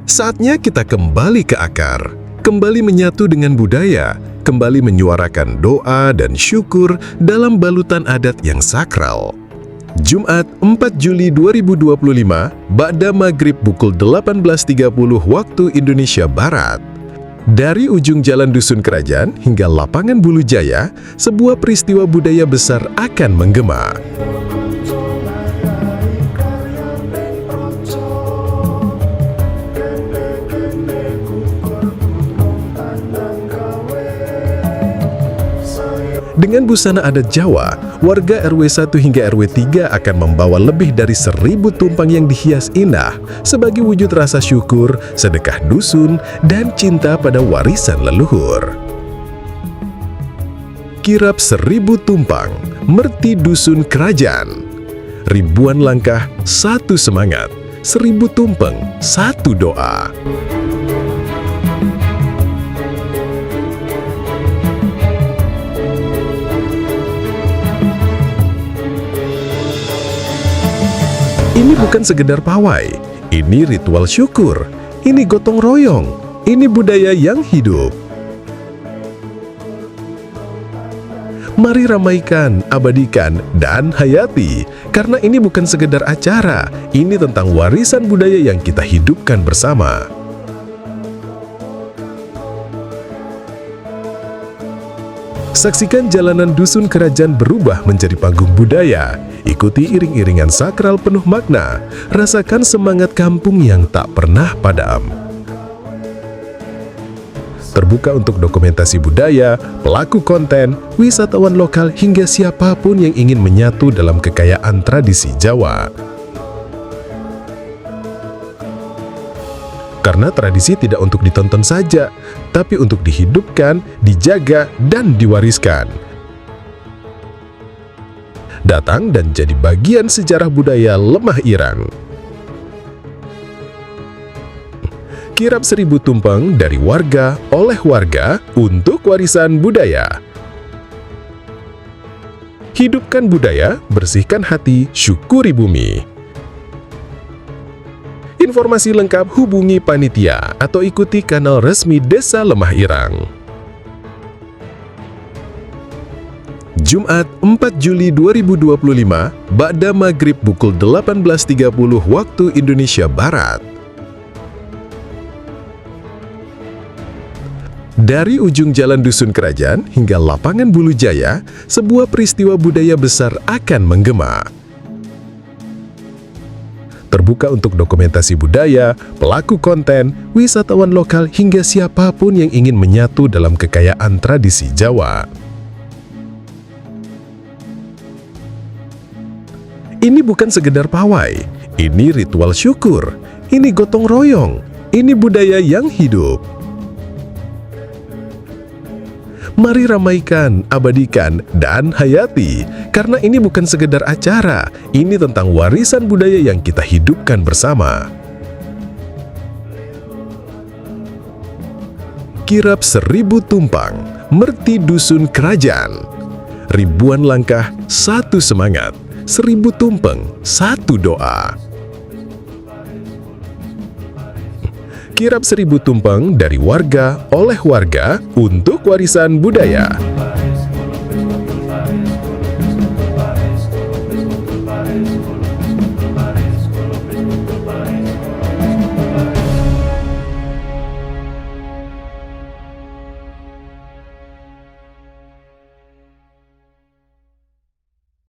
Saatnya kita kembali ke akar, kembali menyatu dengan budaya, kembali menyuarakan doa dan syukur dalam balutan adat yang sakral. Jumat 4 Juli 2025, ba'da maghrib pukul 18.30 waktu Indonesia Barat. Dari ujung Jalan Dusun Kerajaan hingga Lapangan Bulu Jaya, sebuah peristiwa budaya besar akan menggema. Dengan busana adat Jawa, warga RW 1 hingga RW 3 akan membawa lebih dari 1.000 tumpang yang dihias indah sebagai wujud rasa syukur, sedekah dusun, dan cinta pada warisan leluhur. Kirap 1.000 tumpang, merti dusun kerajaan. Ribuan langkah, satu semangat. 1.000 tumpeng, satu doa. Ini bukan sekedar pawai, ini ritual syukur, ini gotong royong, ini budaya yang hidup. Mari ramaikan, abadikan, dan hayati, karena ini bukan sekedar acara, ini tentang warisan budaya yang kita hidupkan bersama. Saksikan jalanan dusun kerajaan berubah menjadi panggung budaya. Ikuti iring-iringan sakral penuh makna. Rasakan semangat kampung yang tak pernah padam. Terbuka untuk dokumentasi budaya, pelaku konten, wisatawan lokal hingga siapapun yang ingin menyatu dalam kekayaan tradisi Jawa. Karena tradisi tidak untuk ditonton saja, tapi untuk dihidupkan, dijaga, dan diwariskan. Datang dan jadi bagian sejarah budaya Lemah Irang. Kirap 1.000 tumpeng dari warga, oleh warga, untuk warisan budaya. Hidupkan budaya, bersihkan hati, syukuri bumi. Informasi lengkap hubungi panitia atau ikuti kanal resmi Desa Lemah Irang. Jumat 4 Juli 2025, ba'da maghrib pukul 18.30 waktu Indonesia Barat. Dari ujung Jalan Dusun Kerajaan hingga Lapangan Bulu Jaya, sebuah peristiwa budaya besar akan menggema. Terbuka untuk dokumentasi budaya, pelaku konten, wisatawan lokal hingga siapapun yang ingin menyatu dalam kekayaan tradisi Jawa. Ini bukan sekedar pawai, ini ritual syukur, ini gotong royong, ini budaya yang hidup. Mari ramaikan, abadikan, dan hayati, karena ini bukan sekedar acara, ini tentang warisan budaya yang kita hidupkan bersama. Kirap 1.000 tumpang, merti dusun kerajaan. Ribuan langkah, satu semangat. 1.000 tumpeng, satu doa. Kirap 1.000 tumpeng dari warga, oleh warga, untuk warisan budaya.